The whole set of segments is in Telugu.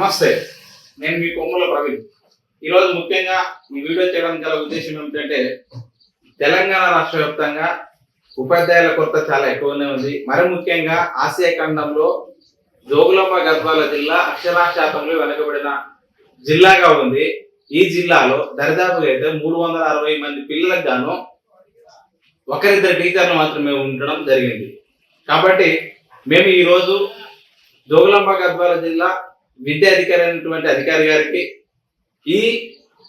నమస్తే, నేను మీ కొమ్ముల ప్రవీణ్. ఈరోజు ముఖ్యంగా ఈ వీడియో చేయడం గల ఉద్దేశం ఏమిటంటే, తెలంగాణ రాష్ట్ర వ్యాప్తంగా ఉపాధ్యాయుల కొరత చాలా ఎక్కువనే ఉంది. మరి ముఖ్యంగా ఆసియా ఖండంలో జోగులాంబ గద్వాల జిల్లా అక్షరాస్యతంలో వెనుకబడిన జిల్లాగా ఉంది. ఈ జిల్లాలో దరిదాపుగా అయితే 360 మంది పిల్లలకు గాను ఒకరిద్దరు టీచర్లు మాత్రమే ఉండడం జరిగింది. కాబట్టి మేము ఈరోజు జోగులాంబ గద్వాల జిల్లా విద్యాధికారి అయినటువంటి అధికారి గారికి ఈ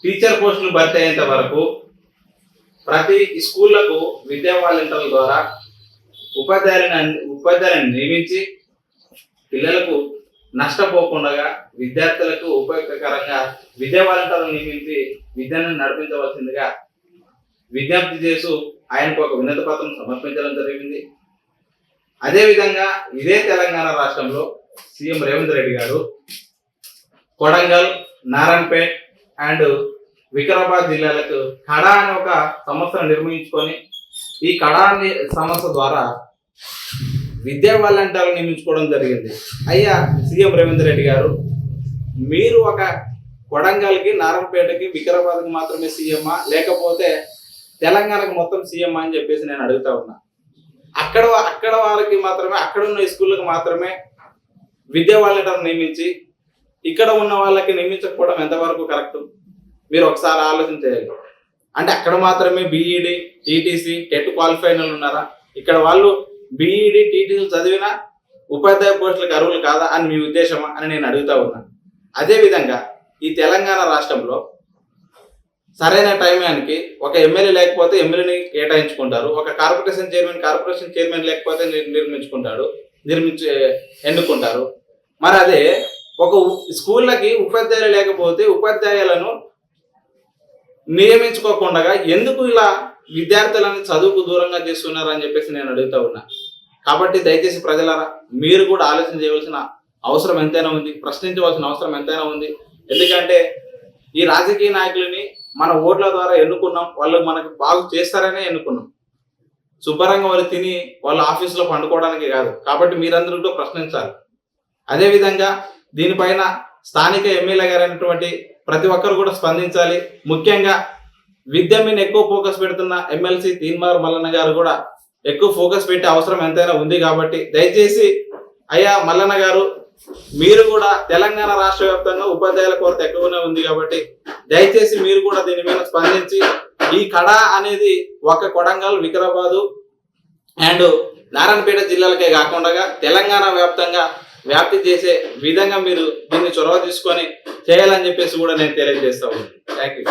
టీచర్ పోస్టులు భర్తీ అయ్యేంత వరకు ప్రతి స్కూళ్లకు విద్యా వాలంటీర్ల ద్వారా ఉపాధ్యాయులను నియమించి పిల్లలకు నష్టపోకుండా విద్యార్థులకు ఉపయోగకరంగా విద్యా వాలంటీర్లను నియమించి విద్యను నడిపించవలసిందిగా విజ్ఞప్తి చేస్తూ ఆయనకు ఒక వినతి పత్రం సమర్పించడం జరిగింది. అదేవిధంగా ఇదే తెలంగాణ రాష్ట్రంలో సీఎం రేవంత్ రెడ్డి గారు కొడంగల్, నారాయణపేట్ అండ్ వికారాబాద్ జిల్లాలకు కడా అనే ఒక సంస్థను నిర్మించుకొని ఈ కడా సంస్థ ద్వారా విద్యా వాలంటీర్లు నియమించుకోవడం జరిగింది. అయ్యా సీఎం రేవంత్ రెడ్డి గారు, మీరు ఒక కొడంగల్కి, నారాయణపేటకి, వికారాబాద్కి మాత్రమే సీఎమ్మా, లేకపోతే తెలంగాణకు మొత్తం సీఎం అని చెప్పేసి నేను అడుగుతా ఉన్నా. అక్కడ వారికి మాత్రమే, అక్కడ ఉన్న స్కూళ్ళకి మాత్రమే విద్యా వాలంటీర్లు నియమించి ఇక్కడ ఉన్న వాళ్ళకి నియమించకపోవడం ఎంతవరకు కరెక్ట్? మీరు ఒకసారి ఆలోచించేయాలి. అంటే అక్కడ మాత్రమే బీఈడి, టీటీసీ, టెట్ క్వాలిఫైడ్ ఉన్నారా? ఇక్కడ వాళ్ళు బీఈడి, టీటీసీ చదివిన ఉపాధ్యాయ పోస్టులకు అర్హులు కాదా అని మీ ఉద్దేశమా అని నేను అడుగుతా ఉన్నాను. అదేవిధంగా ఈ తెలంగాణ రాష్ట్రంలో సరైన టైంకి ఒక ఎమ్మెల్యే లేకపోతే ఎమ్మెల్యేని కేటాయించుకుంటారు, ఒక కార్పొరేషన్ చైర్మన్ లేకపోతే ఎన్నుకుంటారు. మరి అదే ఒక స్కూళ్ళకి ఉపాధ్యాయులు లేకపోతే ఉపాధ్యాయులను నియమించుకోకుండా ఎందుకు ఇలా విద్యార్థులను చదువుకు దూరంగా చేస్తున్నారు అని చెప్పేసి నేను అడుగుతా ఉన్నా. కాబట్టి దయచేసి ప్రజలారా, మీరు కూడా ఆలోచన చేయవలసిన అవసరం ఎంతైనా ఉంది, ప్రశ్నించవలసిన అవసరం ఎంతైనా ఉంది. ఎందుకంటే ఈ రాజకీయ నాయకులని మన ఓట్ల ద్వారా ఎన్నుకున్నాం, వాళ్ళు మనకు బాగు చేస్తారనే ఎన్నుకున్నాం. శుభ్రంగా వాళ్ళు తిని వాళ్ళ ఆఫీసులో పండుకోవడానికి కాదు. కాబట్టి మీరందరూ కూడా ప్రశ్నించాలి. అదేవిధంగా దీనిపైన స్థానిక ఎమ్మెల్యే గారైనటువంటి ప్రతి ఒక్కరు కూడా స్పందించాలి. ముఖ్యంగా విద్య మీద ఎక్కువ ఫోకస్ పెడుతున్న ఎమ్మెల్సీ తీన్మార్ మల్లన్న గారు కూడా ఎక్కువ ఫోకస్ పెట్టే అవసరం ఎంతైనా ఉంది. కాబట్టి దయచేసి అయ్యా మల్లన్న గారు, మీరు కూడా తెలంగాణ రాష్ట్ర వ్యాప్తంగా ఉపాధ్యాయుల కొరత ఎక్కువనే ఉంది. కాబట్టి దయచేసి మీరు కూడా దీని మీద స్పందించి ఈ కడా అనేది ఒక కొడంగల్, వికారాబాదు అండ్ నారాయణపేట జిల్లాలకే కాకుండా తెలంగాణ వ్యాప్తంగా వ్యాప్తి చేసే విధంగా మీరు దీన్ని చొరవ తీసుకొని చేయాలని చెప్పేసి కూడా నేను తెలియజేస్తా ఉన్నాను. Thank you.